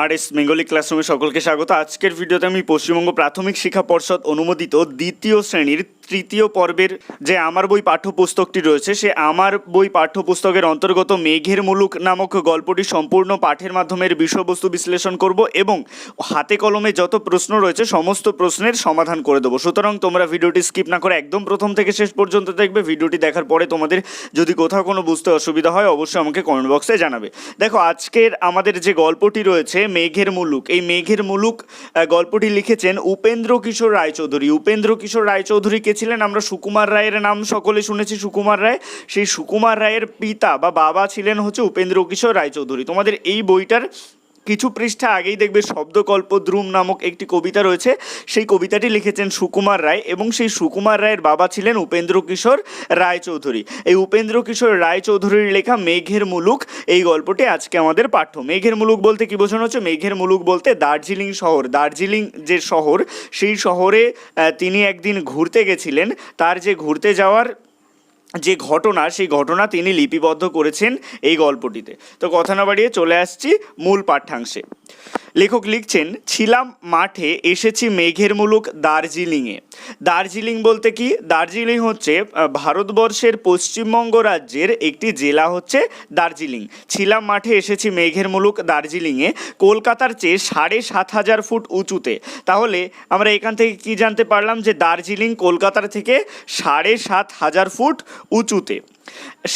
RS Bengali ক্লাসরুমে সকলকে স্বাগত। আজকের ভিডিওতে আমি পশ্চিমবঙ্গ প্রাথমিক শিক্ষা পর্ষদ অনুমোদিত দ্বিতীয় শ্রেণীর তৃতীয় পর্বের যে আমার বই পাঠ্যপুস্তকটি রয়েছে, সে আমার বই পাঠ্যপুস্তকের অন্তর্গত মেঘের মুলুক নামক গল্পটি সম্পূর্ণ পাঠের মাধ্যমে বিষয়বস্তু বিশ্লেষণ করব এবং হাতে কলমে যত প্রশ্ন রয়েছে সমস্ত প্রশ্নের সমাধান করে দেবো। সুতরাং তোমরা ভিডিওটি স্কিপ না করে একদম প্রথম থেকে শেষ পর্যন্ত দেখবে। ভিডিওটি দেখার পরে তোমাদের যদি কোথাও কোনো বুঝতে অসুবিধা হয় অবশ্যই আমাকে কমেন্ট বক্সে জানাবে। দেখো, আজকের আমাদের যে গল্পটি রয়েছে মেঘের মুলুক, এই মেঘের মুলুক গল্পটি লিখেছেন উপেন্দ্র কিশোর রায়চৌধুরী। উপেন্দ্র কিশোর রায়চৌধুরী কে ছিলেন? আমরা সুকুমার রায়ের নাম সকলে শুনেছি, সুকুমার রায়। সেই সুকুমার রায়ের পিতা বা বাবা ছিলেন হচ্ছে উপেন্দ্র কিশোর রায়চৌধুরী। তোমাদের এই বইটার কিছু পৃষ্ঠা আগেই দেখবে শব্দকল্পদ্রুম নামক একটি কবিতা রয়েছে, সেই কবিতাটি লিখেছেন সুকুমার রায় এবং সেই সুকুমার রায়ের বাবা ছিলেন উপেন্দ্র কিশোর রায়চৌধুরী। এই উপেন্দ্র কিশোর রায়চৌধুরীর লেখা মেঘের মুলুক এই গল্পটি আজকে আমাদের পাঠ্য। মেঘের মুলুক বলতে কি বোঝানো হচ্ছে? মেঘের মুলুক বলতে দার্জিলিং শহর, দার্জিলিং যে শহর, সেই শহরে তিনি একদিন ঘুরতে গেছিলেন। তার যে ঘুরতে যাওয়ার যে ঘটনা, সেই ঘটনা তিনি লিপিবদ্ধ করেছেন এই গল্পটিতে। তো কথা না বাড়িয়ে চলে আসছি মূল পাঠ্যাংশে। লেখক লিখছেন, ছিলাম মাঠে, এসেছি মেঘের মুলুক দার্জিলিংয়ে। দার্জিলিং বলতে কি? দার্জিলিং হচ্ছে ভারতবর্ষের পশ্চিমবঙ্গ রাজ্যের একটি জেলা হচ্ছে দার্জিলিং। ছিলাম মাঠে, এসেছি মেঘের মুলুক দার্জিলিংয়ে, কলকাতার চেয়ে ৭,৫০০ ফুট উঁচুতে। তাহলে আমরা এখান থেকে কি জানতে পারলাম? যে দার্জিলিং কলকাতার থেকে ৭,৫০০ ফুট উঁচুতে।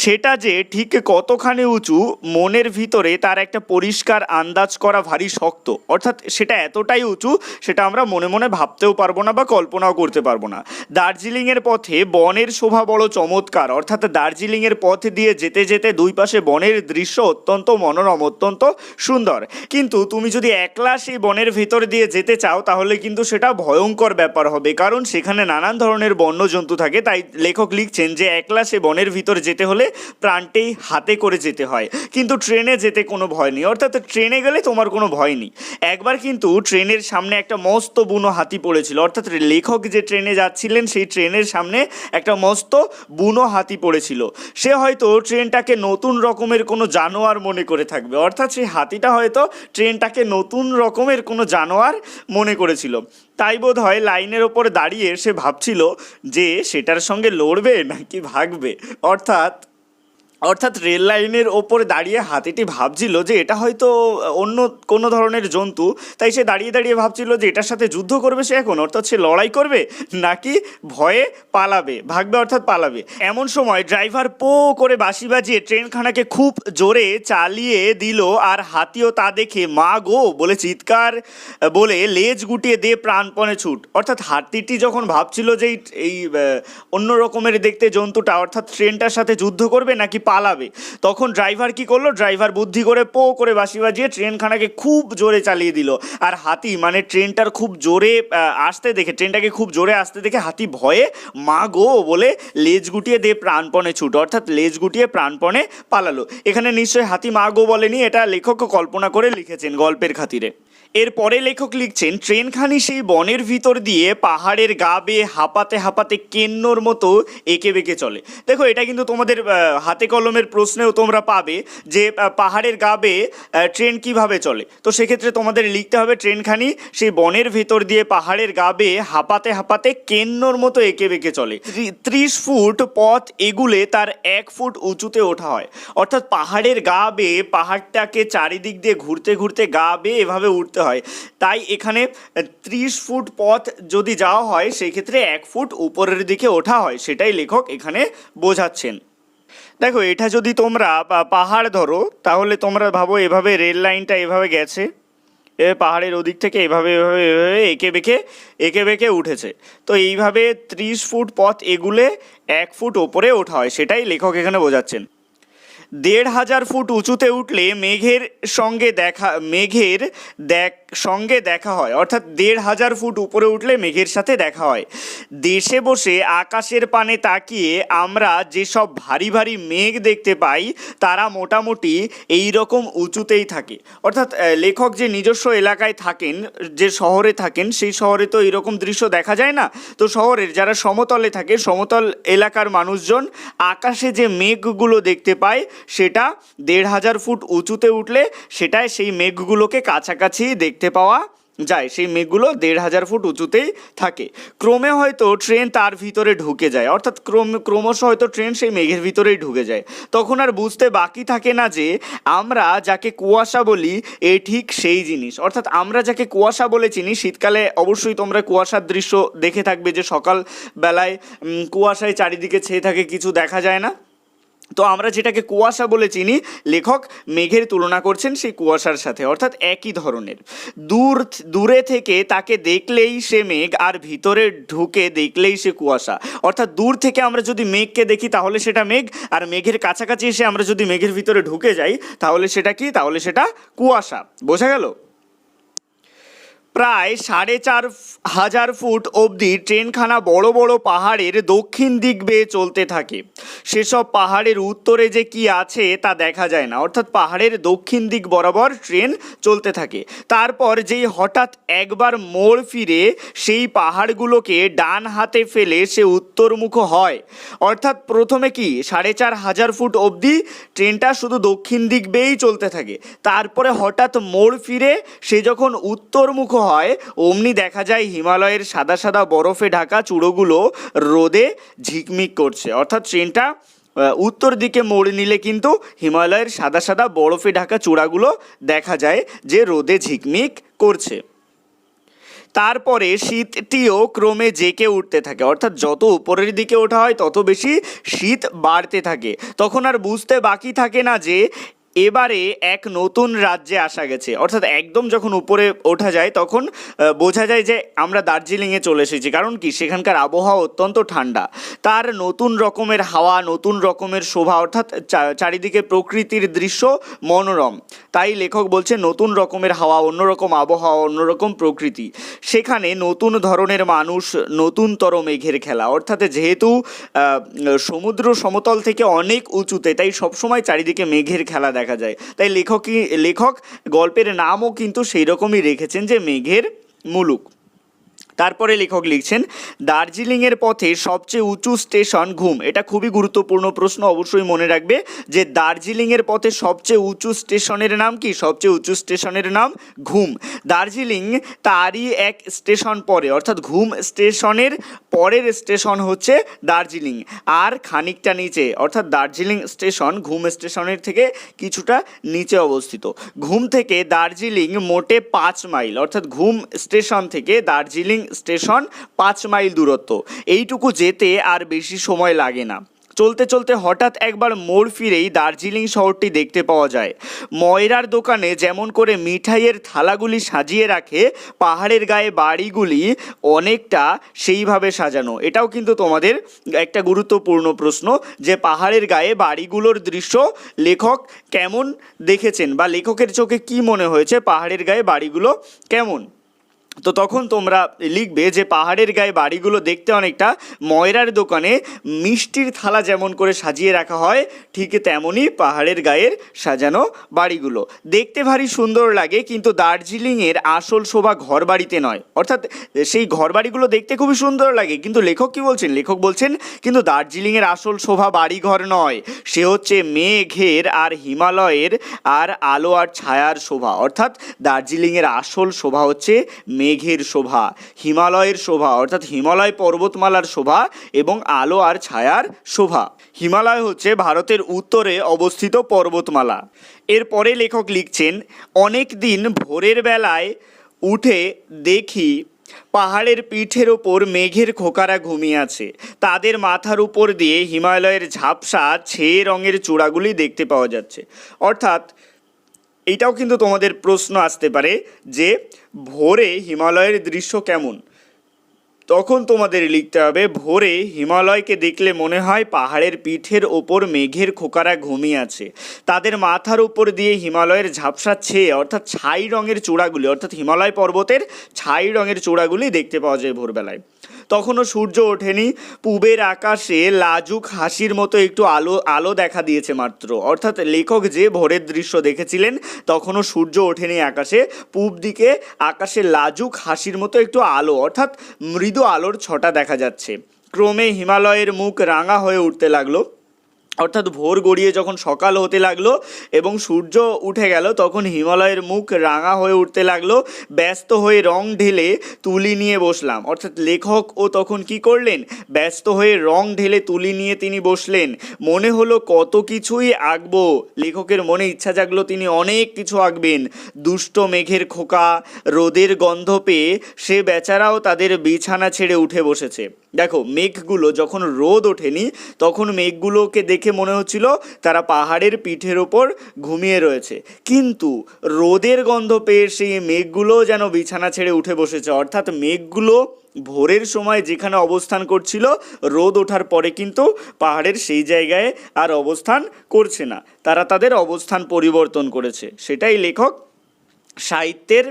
সেটা যে ঠিক কতখানি উঁচু মনের ভিতরে তার একটা পরিষ্কার আন্দাজ করা ভারী শক্ত। অর্থাৎ সেটা এতটাই উঁচু সেটা আমরা মনে মনে ভাবতেও পারবো না বা কল্পনাও করতে পারবো না। দার্জিলিংয়ের পথে বনের শোভা বড় চমৎকার। অর্থাৎ দার্জিলিংয়ের পথ দিয়ে যেতে যেতে দুই পাশে বনের দৃশ্য অত্যন্ত মনোরম, অত্যন্ত সুন্দর। কিন্তু তুমি যদি একলা সেই বনের ভিতর দিয়ে যেতে চাও তাহলে কিন্তু সেটা ভয়ঙ্কর ব্যাপার হবে, কারণ সেখানে নানান ধরনের বন্যজন্তু থাকে। তাই লেখক লিখছেন যে একলা সে বনের ভিতর যেতে হলে প্রাণটাই হাতে করে যেতে হয়। কিন্তু ট্রেনে যেতে কোনো ভয় নেই, অর্থাৎ ট্রেনে গেলে তোমার কোনো ভয় নেই। একবার কিন্তু ট্রেনের সামনে একটা মস্ত বুনো হাতি পড়েছিল, অর্থাৎ লেখক যে ট্রেনে যাচ্ছিলেন সেই ট্রেনের সামনে একটা মস্ত বুনো হাতি পড়েছিল। সে হয়তো ট্রেনটাকে নতুন রকমের কোনো জানোয়ার মনে করে থাকবে, অর্থাৎ সেই হাতিটা হয়তো ট্রেনটাকে নতুন রকমের কোনো জানোয়ার মনে করেছিল। তাই বোধ হয় লাইনের ওপর দাঁড়িয়ে সে ভাবছিল যে সেটার সঙ্গে লড়বে নাকি ভাগবে। অর্থাৎ রেল লাইনের ওপরে দাঁড়িয়ে হাতিটি ভাবছিল যে এটা হয়তো অন্য কোনো ধরনের জন্তু, তাই সে দাঁড়িয়ে দাঁড়িয়ে ভাবছিল যে এটার সাথে যুদ্ধ করবে সে এখন, অর্থাৎ সে লড়াই করবে নাকি ভয়ে পালাবে, ভাগবে অর্থাৎ পালাবে। এমন সময় ড্রাইভার পো করে বাঁশি বাজিয়ে ট্রেনখানাকে খুব জোরে চালিয়ে দিল, আর হাতিও তা দেখে মা গো বলে চিৎকার বলে লেজ গুটিয়ে দিয়ে প্রাণপণে ছুট। অর্থাৎ হাতিটি যখন ভাবছিল যে এই অন্য রকমের দেখতে জন্তুটা অর্থাৎ ট্রেনটার সাথে যুদ্ধ করবে নাকি পালাবে, তখন ড্রাইভার কি করলো? ড্রাইভার বুদ্ধি করে পো করে বাঁশি বাজিয়ে ট্রেনখানাকে খুব জোরে চালিয়ে দিল। আর হাতি মানে ট্রেনটার খুব জোরে আসতে দেখে, ট্রেনটাকে খুব জোরে আসতে দেখে হাতি ভয়ে মা গো বলে লেজ গুটিয়ে দিয়ে প্রাণপণে ছুট, অর্থাৎ লেজ গুটিয়ে প্রাণপণে পালালো। এখানে নিশ্চয়ই হাতি মা গো বলেনি, এটা লেখক কল্পনা করে লিখেছেন গল্পের খাতিরে। এরপরে লেখক লিখছেন, ট্রেনখানি সেই বনের ভিতর দিয়ে পাহাড়ের গা বেয়ে হাঁপাতে হাঁপাতে কেন্নর মতো এঁকে বেঁকে চলে। দেখো, এটা কিন্তু তোমাদের হাতে কলমের প্রশ্নেও তোমরা পাবে যে পাহাড়ের গা বেয়ে ট্রেন কীভাবে চলে। তো সেক্ষেত্রে তোমাদের লিখতে হবে ট্রেনখানি সেই বনের ভেতর দিয়ে পাহাড়ের গা বেয়ে হাঁপাতে হাঁপাতে কেন্নর মতো এঁকে বেঁকে চলে। 30 ফুট পথ এগুলে তার 1 ফুট উঁচুতে ওঠা হয়। অর্থাৎ পাহাড়ের গা বেয়ে পাহাড়টাকে চারিদিক দিয়ে ঘুরতে ঘুরতে গা বেয়ে এভাবে উঠতে হয়। তাই এখানে 30 ফুট পথ যদি যাওয়া হয় সেই ক্ষেত্রে 1 ফুট উপরের দিকে ওঠা হয়, সেটাই লেখক এখানে বোঝাচ্ছেন। দেখো, এটা যদি তোমরা পাহাড় ধরো তাহলে তোমরা ভাবো এভাবে রেল লাইনটা এভাবে গেছে, পাহাড়ের ওদিক থেকে এভাবে এভাবে এভাবে এঁকে বেঁকে উঠেছে। তো এইভাবে 30 ফুট পথ এগুলে 1 ফুট ওপরে ওঠা হয়, সেটাই লেখক এখানে বোঝাচ্ছেন। 1,500 ফুট উঁচুতে উঠলে মেঘের সঙ্গে দেখা হয়, অর্থাৎ 1,500 ফুট উপরে উঠলে মেঘের সাথে দেখা হয়। দেশে বসে আকাশের পানে তাকিয়ে আমরা যেসব ভারী ভারী মেঘ দেখতে পাই তারা মোটামুটি এই রকম উঁচুতেই থাকে। অর্থাৎ লেখক যে নিজস্ব এলাকায় থাকেন, যে শহরে থাকেন, সেই শহরে তো এইরকম দৃশ্য দেখা যায় না। তো শহরের যারা সমতলে থাকে, সমতল এলাকার মানুষজন আকাশে যে মেঘগুলো দেখতে পায় সেটা ১,৫০০ ফুট উঁচুতে উঠলে সেটাই সেই মেঘগুলোকে কাছাকাছি দেখতে পাওয়া যায়। সেই মেঘগুলো ১,৫০০ ফুট উঁচুতেই থাকে। ক্রমে হয়তো ট্রেন তার ভিতরে ঢুকে যায়, অর্থাৎ ক্রমশ হয়তো ট্রেন সেই মেঘের ভিতরেই ঢুকে যায়। তখন আর বুঝতে বাকি থাকে না যে আমরা যাকে কুয়াশা বলি এ ঠিক সেই জিনিস। অর্থাৎ আমরা যাকে কুয়াশা বলে চিনি, শীতকালে অবশ্যই তোমরা কুয়াশার দৃশ্য দেখে থাকবে যে সকাল বেলায় কুয়াশায় চারিদিকে ছেয়ে থাকে, কিছু দেখা যায় না। তো আমরা যেটাকে কুয়াশা বলে চিনি, লেখক মেঘের তুলনা করছেন সেই কুয়াশার সাথে, অর্থাৎ একই ধরনের। দূরে থেকে তাকে দেখলেই সে মেঘ, আর ভিতরে ঢুকে দেখলেই সে কুয়াশা। অর্থাৎ দূর থেকে আমরা যদি মেঘকে দেখি তাহলে সেটা মেঘ, আর মেঘের কাছাকাছি এসে আমরা যদি মেঘের ভিতরে ঢুকে যাই তাহলে সেটা কি? তাহলে সেটা কুয়াশা। বোঝা গেল? প্রায় ৪,৫০০ ফুট অবধি ট্রেনখানা বড় বড় পাহাড়ের দক্ষিণ দিক বেয়ে চলতে থাকে। সেসব পাহাড়ের উত্তরে যে কি আছে তা দেখা যায় না, অর্থাৎ পাহাড়ের দক্ষিণ দিক বরাবর ট্রেন চলতে থাকে। তারপর যেই হঠাৎ একবার মোড় ফিরে সেই পাহাড়গুলোকে ডান হাতে ফেলে সে উত্তরমুখ হয়। অর্থাৎ প্রথমে কি ৪,৫০০ ফুট অবধি ট্রেনটা শুধু দক্ষিণ দিক বেয়েই চলতে থাকে, তারপরে হঠাৎ মোড় ফিরে সে যখন উত্তরমুখ হয় অমনি দেখা যায় হিমালয়ের সাদা সাদা বরফে ঢাকা চূড়োগুলো রোদে ঝিকমিক করছে। অর্থাৎ ট্রেনটা উত্তর দিকে মোড় নিলে কিন্তু হিমালয়ের সাদা সাদা বরফে ঢাকা চূড়াগুলো দেখা যায় যে রোদে ঝিকমিক করছে। তারপরে শীতটিও ক্রমে জেঁকে উঠতে থাকে, অর্থাৎ যত উপরের দিকে ওঠা হয় তত বেশি শীত বাড়তে থাকে। তখন আর বুঝতে বাকি থাকে না যে এবারে এক নতুন রাজ্যে আসা গেছে। অর্থাৎ একদম যখন উপরে ওঠা যায় তখন বোঝা যায় যে আমরা দার্জিলিংয়ে চলে এসেছি, কারণ কি সেখানকার আবহাওয়া অত্যন্ত ঠান্ডা। তার নতুন রকমের হাওয়া, নতুন রকমের শোভা, অর্থাৎ চারিদিকে প্রকৃতির দৃশ্য মনোরম। তাই লেখক বলছে নতুন রকমের হাওয়া, অন্যরকম আবহাওয়া, অন্যরকম প্রকৃতি। সেখানে নতুন ধরনের মানুষ, নতুনতর মেঘের খেলা। অর্থাৎ যেহেতু সমুদ্র সমতল থেকে অনেক উঁচুতে, তাই সবসময় চারিদিকে মেঘের খেলা দেখা যায়। তাই লেখক গল্পের নামও কিন্তু সেই রকমই রেখেছেন যে মেঘের মুলুক। তারপরে লেখক লিখছেন দার্জিলিংয়ের পথে সবচেয়ে উঁচু স্টেশন ঘুম। এটা খুবই গুরুত্বপূর্ণ প্রশ্ন, অবশ্যই মনে রাখবে যে দার্জিলিংয়ের পথে সবচেয়ে উঁচু স্টেশনের নাম কি? সবচেয়ে উঁচু স্টেশনের নাম ঘুম। দার্জিলিং তারই এক স্টেশন পরে, অর্থাৎ ঘুম স্টেশনের পরের স্টেশন হচ্ছে দার্জিলিং, আর খানিকটা নিচে, অর্থাৎ দার্জিলিং স্টেশন ঘুম স্টেশনের থেকে কিছুটা নিচে অবস্থিত। ঘুম থেকে দার্জিলিং মোটে ৫ মাইল, অর্থাৎ ঘুম স্টেশন থেকে দার্জিলিং স্টেশন ৫ মাইল দূরত্ব। এইটুকু যেতে আর বেশি সময় লাগে না। চলতে চলতে হঠাৎ একবার মোড় ফিরেই দার্জিলিং শহরটি দেখতে পাওয়া যায়। ময়রার দোকানে যেমন করে মিঠাইয়ের থালাগুলি সাজিয়ে রাখে, পাহাড়ের গায়ে বাড়িগুলি অনেকটা সেইভাবে সাজানো। এটাও কিন্তু তোমাদের একটা গুরুত্বপূর্ণ প্রশ্ন যে পাহাড়ের গায়ে বাড়িগুলোর দৃশ্য লেখক কেমন দেখেছেন, বা লেখকের চোখে কি মনে হয়েছে পাহাড়ের গায়ে বাড়িগুলো কেমন। তো তখন তোমরা লিখবে যে পাহাড়ের গায়ে বাড়িগুলো দেখতে অনেকটা ময়রার দোকানে মিষ্টির থালা যেমন করে সাজিয়ে রাখা হয়, ঠিক তেমনই পাহাড়ের গায়ের সাজানো বাড়িগুলো দেখতে ভারী সুন্দর লাগে। কিন্তু দার্জিলিংয়ের আসল শোভা ঘর বাড়িতে নয়, অর্থাৎ সেই ঘর বাড়িগুলো দেখতে খুবই সুন্দর লাগে, কিন্তু লেখক কি বলছেন? লেখক বলছেন কিন্তু দার্জিলিংয়ের আসল শোভা বাড়িঘর নয়, সে হচ্ছে মেঘের আর হিমালয়ের আর আলো আর ছায়ার শোভা। অর্থাৎ দার্জিলিংয়ের আসল শোভা হচ্ছে মেঘের শোভা, হিমালয়ের শোভা, অর্থাৎ হিমালয় পর্বতমালার শোভা এবং আলো আর ছায়ার শোভা। হিমালয় হচ্ছে ভারতের উত্তরে অবস্থিত পর্বতমালা। এরপরে লেখক লিখছেন অনেক দিন ভোরের বেলায় উঠে দেখি পাহাড়ের পিঠের ওপর মেঘের খোকারা ঘুমিয়ে আছে। তাদের মাথার উপর দিয়ে হিমালয়ের ঝাপসা ছেয়ে রঙের চূড়াগুলি দেখতে পাওয়া যাচ্ছে। অর্থাৎ এইটাও কিন্তু তোমাদের প্রশ্ন আসতে পারে যে ভোরে হিমালয়ের দৃশ্য কেমন। তখন তোমাদের লিখতে হবে ভোরে হিমালয়কে দেখলে মনে হয় পাহাড়ের পিঠের ওপর মেঘের খোকারা ঘুমিয়ে আছে। তাদের মাথার উপর দিয়ে হিমালয়ের ঝাপসা ছেয়ে, অর্থাৎ ছাই রঙের চূড়াগুলি, অর্থাৎ হিমালয় পর্বতের ছাই রঙের চূড়াগুলি দেখতে পাওয়া যায় ভোরবেলায়। তখনও সূর্য ওঠেনি, পূবের আকাশে লাজুক হাসির মতো একটু আলো দেখা দিয়েছে মাত্র। অর্থাৎ লেখক যে ভোরের দৃশ্য দেখেছিলেন তখনও সূর্য ওঠেনি আকাশে, পূব দিকে আকাশে লাজুক হাসির মতো একটু আলো, অর্থাৎ মৃদু আলোর ছটা দেখা যাচ্ছে। ক্রমে হিমালয়ের মুখ রাঙা হয়ে উঠতে লাগলো, অর্থাৎ ভোর গড়িয়ে যখন সকাল হতে লাগলো এবং সূর্য উঠে গেল, তখন হিমালয়ের মুখ রাঙা হয়ে উঠতে লাগলো। ব্যস্ত হয়ে রং ঢেলে তুলি নিয়ে বসলাম। অর্থাৎ লেখকও তখন কি করলেন, ব্যস্ত হয়ে রং ঢেলে তুলি নিয়ে তিনি বসলেন। মনে হলো কত কিছুই আঁকবো, লেখকের মনে ইচ্ছা জাগলো তিনি অনেক কিছু আঁকবেন। দুষ্ট মেঘের খোকা রোদের গন্ধ পেয়ে সে বেচারাও তাদের বিছানা ছেড়ে উঠে বসেছে। দেখো, মেঘগুলো যখন রোদ ওঠেনি তখন মেঘগুলোকে দেখে মনে হচ্ছিল তারা পাহাড়ের পিঠের ওপর ঘুমিয়ে রয়েছে, কিন্তু রোদের গন্ধ পেয়ে সেই মেঘগুলো যেন বিছানা ছেড়ে উঠে বসেছে। অর্থাৎ মেঘগুলো ভোরের সময় যেখানে অবস্থান করছিল, রোদ ওঠার পরে কিন্তু পাহাড়ের সেই জায়গায় আর অবস্থান করছে না, তারা তাদের অবস্থান পরিবর্তন করেছে। সেটাই লেখক সাহিত্যের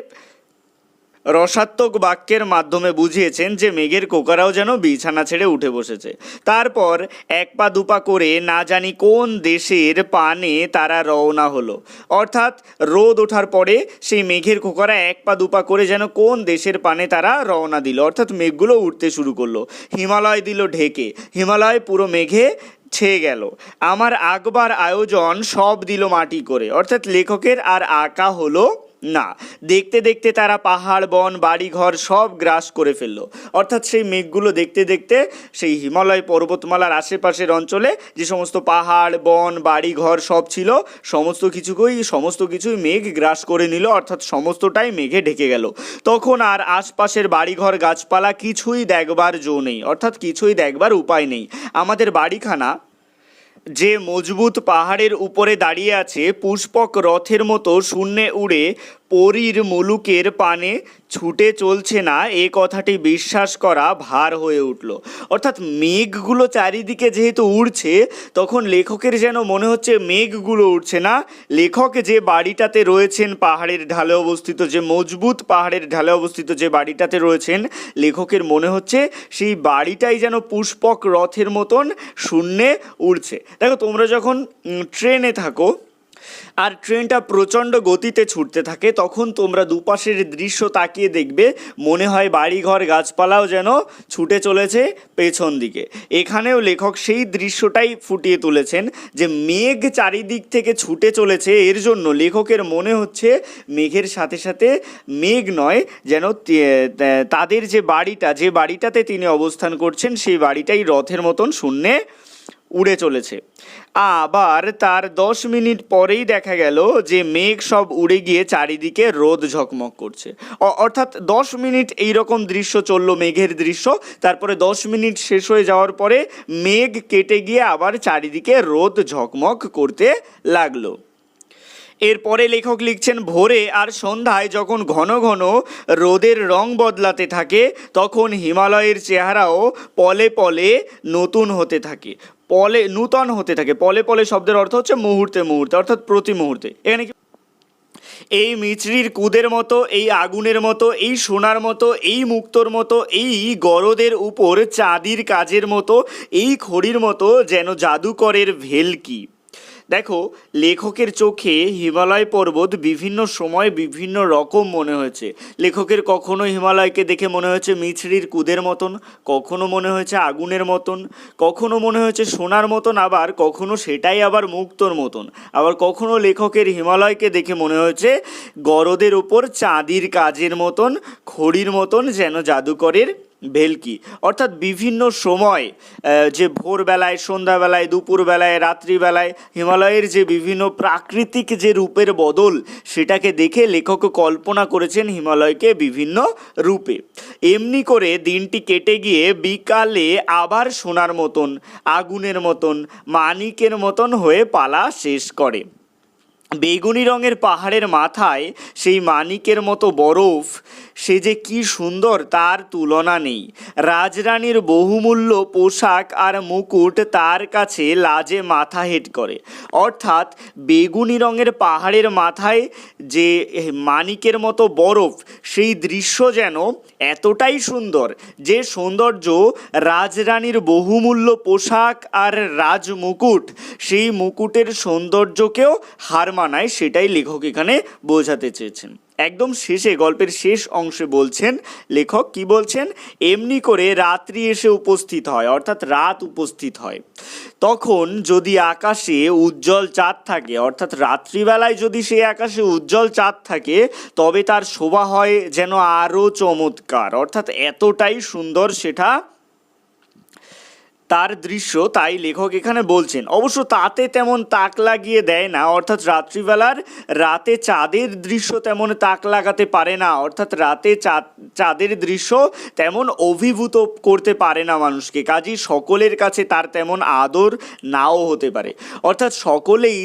রসাত্মক বাক্যের মাধ্যমে বুঝিয়েছেন যে মেঘের কোকারাও যেন বিছানা ছেড়ে উঠে বসেছে। তারপর এক পা দুপা করে না জানি কোন দেশের পানে তারা রওনা হলো। অর্থাৎ রোদ ওঠার পরে সেই মেঘের কোকারা এক পা দুপা করে যেন কোন দেশের পানে তারা রওনা দিল, অর্থাৎ মেঘগুলো উঠতে শুরু করলো। হিমালয় দিল ঢেকে, হিমালয় পুরো মেঘে ছেয়ে গেল। আমার আঁকবার আয়োজন সব দিল মাটি করে। অর্থাৎ লেখকের আর আঁকা হলো না, দেখতে দেখতে তারা পাহাড় বন বাড়ি ঘর সব গ্রাস করে ফেললো। অর্থাৎ সেই মেঘগুলো দেখতে দেখতে সেই হিমালয় পর্বতমালার আশেপাশের অঞ্চলে যে সমস্ত পাহাড় বন বাড়ি ঘর সব ছিল, সমস্ত কিছুই মেঘ গ্রাস করে নিল। অর্থাৎ সমস্তটাই মেঘে ঢেকে গেল। তখন আর আশপাশের বাড়িঘর গাছপালা কিছুই দেখবার জো নেই, অর্থাৎ কিছুই দেখবার উপায় নেই। আমাদের বাড়িখানা যে মজবুত পাহাড়ের উপরে দাঁড়িয়ে আছে, পুষ্পক রথের মতো শূন্যে উড়ে পরীর মুলুকের পানে ছুটে চলছে না, এ কথাটি বিশ্বাস করা ভার হয়ে উঠল। অর্থাৎ মেঘগুলো চারিদিকে যেহেতু উড়ছে, তখন লেখকের যেন মনে হচ্ছে মেঘগুলো উড়ছে না, লেখক যে বাড়িটাতে রয়েছেন পাহাড়ের ঢালে অবস্থিত, যে মজবুত পাহাড়ের ঢালে অবস্থিত যে বাড়িটাতে রয়েছেন, লেখকের মনে হচ্ছে সেই বাড়িটাই যেন পুষ্পক রথের মতন শূন্যে উড়ছে। দেখো, তোমরা যখন ট্রেনে থাকো আর ট্রেনটা প্রচণ্ড গতিতে ছুটতে থাকে, তখন তোমরা দুপাশের দৃশ্য তাকিয়ে দেখবে মনে হয় বাড়িঘর গাছপালাও যেন ছুটে চলেছে পেছন দিকে। এখানেও লেখক সেই দৃশ্যটাই ফুটিয়ে তুলেছেন যে মেঘ চারিদিক থেকে ছুটে চলেছে, এর জন্য লেখকের মনে হচ্ছে মেঘের সাথে সাথে মেঘ নয়, যেন তাদের যে বাড়িটাতে তিনি অবস্থান করছেন সেই বাড়িটাই রথের মতন শূন্যে উড়ে চলেছে। আবার তার 10 মিনিট পরেই দেখা গেল যে মেঘ সব উড়ে গিয়ে চারিদিকে রোদ ঝকমক করছে। অর্থাৎ 10 মিনিট এইরকম দৃশ্য চললো, মেঘের দৃশ্য। তারপরে 10 মিনিট শেষ হয়ে যাওয়ার পরে মেঘ কেটে গিয়ে আবার চারিদিকে রোদ ঝকমক করতে লাগলো। এরপরে লেখক লিখছেন, ভোরে আর সন্ধ্যায় যখন ঘন ঘন রোদের রং বদলাতে থাকে, তখন হিমালয়ের চেহারাও পলে পলে নূতন হতে থাকে। পলে পলে শব্দের অর্থ হচ্ছে মুহূর্তে মুহূর্তে, অর্থাৎ প্রতি মুহূর্তে। এখানে এই মিছরির কুদের মতো, এই আগুনের মতো, এই সোনার মতো, এই মুক্তোর মতো, এই গরদের উপর চাঁদির কাজের মতো, এই খড়ির মতো যেন জাদুকরের ভেলকি। দেখো, লেখকের চোখে হিমালয় পর্বত বিভিন্ন সময় বিভিন্ন রকম মনে হয়েছে। লেখকের কখনো হিমালয়কে দেখে মনে হয়েছে মিছরির কুদের মতন, কখনো মনে হয়েছে আগুনের মতন, কখনো মনে হয়েছে সোনার মতন, আবার কখনো সেটাই আবার মুক্তোর মতন, আবার কখনো লেখকের হিমালয়কে দেখে মনে হয়েছে গরদের ওপর চাঁদির কাজের মতন, খড়ির মতন যেন জাদুকরের ভেলকি। অর্থাৎ বিভিন্ন সময়, যে ভোরবেলায়, সন্ধ্যাবেলায়, দুপুরবেলায়, রাত্রিবেলায় হিমালয়ের যে বিভিন্ন প্রাকৃতিক যে রূপের বদল, সেটাকে দেখে লেখক কল্পনা করেছেন হিমালয়কে বিভিন্ন রূপে। এমনি করে দিনটি কেটে গিয়ে বিকালে আবার সোনার মতন, আগুনের মতন, মানিকের মতন হয়ে পালা শেষ করে। বেগুনি রঙের পাহাড়ের মাথায় সেই মানিকের মতো বরফ, সে যে কি সুন্দর তার তুলনা নেই। রাজরানীর বহুমূল্য পোশাক আর মুকুট তার কাছে লাজে মাথা হেঁট করে। অর্থাৎ বেগুনি রঙের পাহাড়ের মাথায় যে মানিকের মতো বরফ, সেই দৃশ্য যেন এতটাই সুন্দর, যে সৌন্দর্য রাজরানীর বহুমূল্য পোশাক আর রাজমুকুট, সেই মুকুটের সৌন্দর্যকেও হার মানায়, সেটাই লেখক এখানে বোঝাতে চেয়েছেন। একদম শেষে গল্পের শেষ অংশে বলছেন লেখক, কি বলছেন, এমনি করে রাত্রি এসে উপস্থিত হয়, অর্থাৎ রাত উপস্থিত হয়। তখন যদি আকাশে উজ্জ্বল চাঁদ থাকে, অর্থাৎ রাত্রিবেলায় যদি সেই আকাশে উজ্জ্বল চাঁদ থাকে, তবে তার শোভা হয় যেন আরও চমৎকার, অর্থাৎ এতটাই সুন্দর সেটা তার দৃশ্য। তাই লেখক এখানে বলছেন, অবশ্য তাতে তেমন তাক লাগিয়ে দেয় না, অর্থাৎ রাতে চাঁদের দৃশ্য তেমন তাক লাগাতে পারে না, অর্থাৎ রাতে চাঁদের দৃশ্য তেমন অভিভূত করতে পারে না মানুষকে, কাজেই সকলের কাছে তার তেমন আদর নাও হতে পারে। অর্থাৎ সকলেই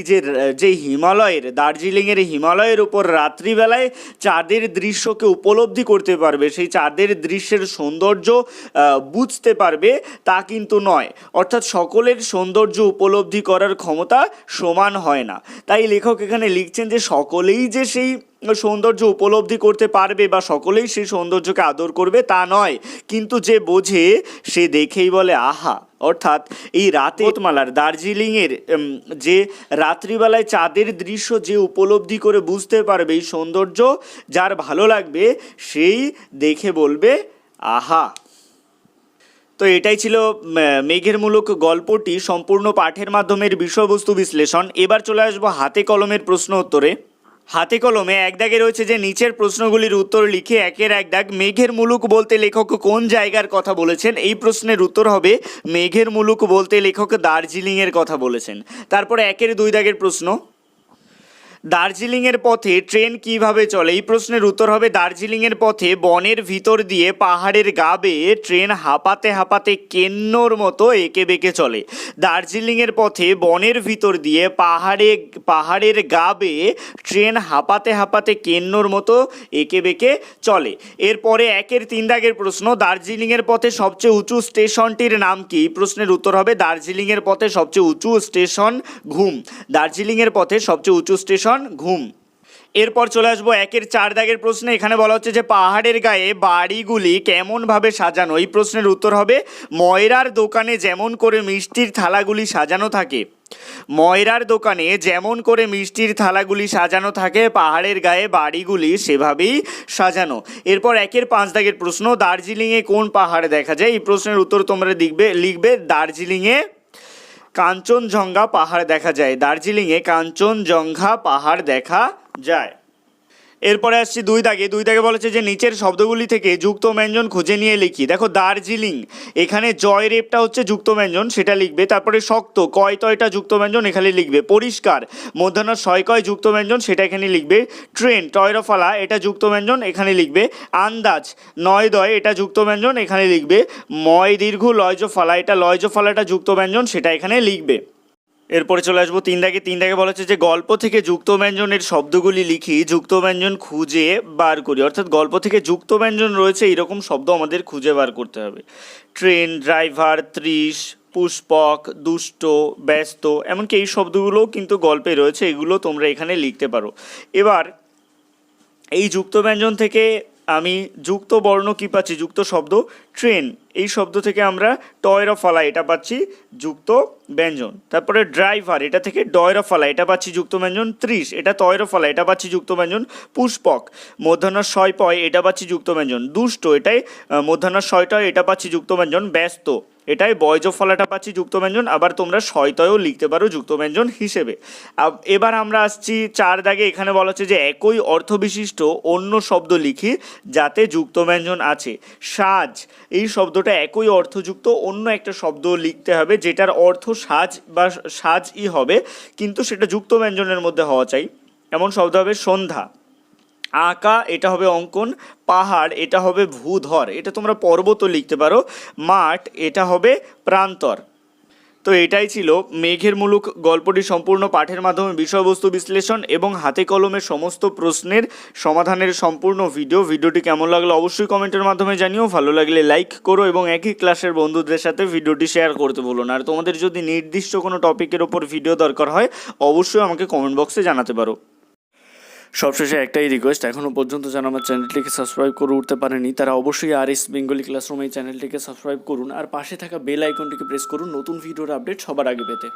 যে হিমালয়ের, দার্জিলিংয়ের হিমালয়ের উপর রাত্রিবেলায় চাঁদের দৃশ্যকে উপলব্ধি করতে পারবে, সেই চাঁদের দৃশ্যের সৌন্দর্য বুঝতে পারবে, তা কিন্তু নয়। অর্থাৎ সকলের সৌন্দর্য উপলব্ধি করার ক্ষমতা সমান হয় না। তাই লেখক এখানে লিখছেন যে সকলেই যে সেই সৌন্দর্য উপলব্ধি করতে পারবে বা সকলেই সেই সৌন্দর্যকে আদর করবে তা নয়, কিন্তু যে বোঝে সে দেখেই বলে আহা। অর্থাৎ এই রাতেমালার দার্জিলিংয়ের যে রাত্রিবেলায় চাঁদের দৃশ্য যে উপলব্ধি করে বুঝতে পারবে এই সৌন্দর্য, যার ভালো লাগবে সেই দেখে বলবে আহা। তো এটাই ছিল মেঘের মুলুক গল্পটি সম্পূর্ণ পাঠের মাধ্যমের বিষয়বস্তু বিশ্লেষণ। এবার চলে আসবো হাতে কলমের প্রশ্ন উত্তরে। হাতে কলমে এক দাগে রয়েছে যে নিচের প্রশ্নগুলির উত্তর লিখে একের এক দাগ। মেঘের মুলুক বলতে লেখক কোন জায়গার কথা বলেছেন? এই প্রশ্নের উত্তর হবে মেঘের মুলুক বলতে লেখক দার্জিলিংয়ের কথা বলেছেন। তারপরে একের দুই দাগের প্রশ্ন, দার্জিলিংয়ের পথে ট্রেন কিভাবে চলে? এই প্রশ্নের উত্তর হবে দার্জিলিংয়ের পথে বনের ভিতর দিয়ে পাহাড়ের গা বেয়ে ট্রেন হাঁপাতে হাঁপাতে কেন্নর মতো এঁকে বেঁকে চলে। দার্জিলিংয়ের পথে বনের ভিতর দিয়ে পাহাড়ের গা বেয়ে ট্রেন হাঁপাতে হাঁপাতে কেন্নর মতো এঁকে বেঁকে চলে। এরপরে একের তিন দাগের প্রশ্ন, দার্জিলিংয়ের পথে সবচেয়ে উঁচু স্টেশনটির নাম কি? এই প্রশ্নের উত্তর হবে দার্জিলিংয়ের পথে সবচেয়ে উঁচু স্টেশন ঘুম। দার্জিলিংয়ের পথে সবচেয়ে উঁচু স্টেশন ঘুম। এরপর চলে আসবো একের চার দাগের প্রশ্নে। এখানে বলা হচ্ছে যে পাহাড়ের গায়ে বাড়িগুলি কেমনভাবে সাজানো? এই প্রশ্নের উত্তর হবে ময়রার দোকানে যেমন করে মিষ্টির থালাগুলি সাজানো থাকে, ময়রার দোকানে যেমন করে মিষ্টির থালাগুলি সাজানো থাকে, পাহাড়ের গায়ে বাড়িগুলি সেভাবেই সাজানো। এরপর একের পাঁচ দাগের প্রশ্ন, দার্জিলিংয়ে কোন পাহাড় দেখা যায়? এই প্রশ্নের উত্তর তোমরা লিখবে দার্জিলিংয়ে কাঞ্চনজঙ্ঘা পাহাড় দেখা যায়। দার্জিলিংয়ে কাঞ্চনজঙ্ঘা পাহাড় দেখা যায়। এরপরে আসছি দুই দাগে বলেছে যে নিচের শব্দগুলি থেকে যুক্ত ব্যঞ্জন খুঁজে নিয়ে লিখি। দেখো দার্জিলিং, এখানে জয় রেপটা হচ্ছে যুক্ত ব্যঞ্জন, সেটা লিখবে। তারপরে শক্ত, কয় তয়টা যুক্ত ব্যঞ্জন এখানে লিখবে। পরিষ্কার, মধ্যাহ্ন ছয় কয় যুক্ত ব্যঞ্জন, সেটা এখানে লিখবে। ট্রেন, টয়রফালা, এটা যুক্ত ব্যঞ্জন এখানে লিখবে। আন্দাজ, নয় দয়, এটা যুক্ত ব্যঞ্জন এখানে লিখবে। ময় দীর্ঘ লয়জফালা, এটা লয়জফালাটা যুক্ত ব্যঞ্জন, সেটা এখানে লিখবে। এরপরে চলে আসবো তিন দাগে বলা হচ্ছে যে গল্প থেকে যুক্ত ব্যঞ্জনের শব্দগুলি লিখি, যুক্ত ব্যঞ্জন খুঁজে বার করি। অর্থাৎ গল্প থেকে যুক্ত ব্যঞ্জন রয়েছে এইরকম শব্দ আমাদের খুঁজে বার করতে হবে। ট্রেন, ড্রাইভার, 30, পুষ্পক, দুষ্ট, ব্যস্ত, এমনকি এই শব্দগুলোও কিন্তু গল্পে রয়েছে, এগুলো তোমরা এখানে লিখতে পারো। এবার এই যুক্ত ব্যঞ্জন থেকে আমি যুক্ত বর্ণ কী পাচ্ছি? যুক্ত শব্দ ট্রেন, এই শব্দ থেকে আমরা টয়রফালা, এটা পাচ্ছি যুক্ত ব্যঞ্জন। তারপরে ড্রাইভার, এটা থেকে ডয়রফালা, এটা পাচ্ছি যুক্ত ব্যঞ্জন। 30, এটা তয়রফালা, এটা পাচ্ছি যুক্ত ব্যঞ্জন। পুষ্পক, মধ্যাহ্ন ছয় পয়, এটা পাচ্ছি যুক্ত ব্যঞ্জন। দুষ্ট, এটাই মধ্যাহ্ন ছয়টয়, এটা পাচ্ছি যুক্ত ব্যঞ্জন। ব্যস্ত, এটাই বয়জফলাটা পাচ্ছি যুক্ত ব্যঞ্জন। আবার তোমরা শয়তয়ও লিখতে পারো যুক্ত ব্যঞ্জন হিসেবে। এবার আমরা আসছি চার দাগে। এখানে বলা হচ্ছে যে একই অর্থবিশিষ্ট অন্য শব্দ লিখি যাতে যুক্ত ব্যঞ্জন আছে। সাজ, এই শব্দটা একই অর্থযুক্ত অন্য একটা শব্দ লিখতে হবে যেটার অর্থ সাজ বা সাজই হবে, কিন্তু সেটা যুক্ত ব্যঞ্জনের মধ্যে হওয়া চাই। এমন শব্দ হবে সন্ধ্যা। আঁকা, এটা হবে অঙ্কন। পাহাড়, এটা হবে ভূধর, এটা তোমরা পর্বতও লিখতে পারো। মাঠ, এটা হবে প্রান্তর। তো এটাই ছিল মেঘের মুলুক গল্পটি সম্পূর্ণ পাঠের মাধ্যমে বিষয়বস্তু বিশ্লেষণ এবং হাতে কলমের সমস্ত প্রশ্নের সমাধানের সম্পূর্ণ ভিডিওটি কেমন লাগলো অবশ্যই কমেন্টের মাধ্যমে জানিও। ভালো লাগলে লাইক করো এবং একই ক্লাসের বন্ধুদের সাথে ভিডিওটি শেয়ার করতে ভুলো না। আর তোমাদের যদি নির্দিষ্ট কোনো টপিকের ওপর ভিডিও দরকার হয় অবশ্যই আমাকে কমেন্ট বক্সে জানাতে পারো। সবশেষে একটাই রিকোয়েস্ট, এখনও পর্যন্ত যারা আমার চ্যানেলটিকে সাবস্ক্রাইব করে উঠতে পারেনি তারা অবশ্যই RS বেঙ্গলি ক্লাসরুম এই চ্যানেলটিকে সাবস্ক্রাইব করুন আর পাশে থাকা বেল আইকনটিকে প্রেস করুন নতুন ভিডিওর আপডেট সবার আগে পেতে।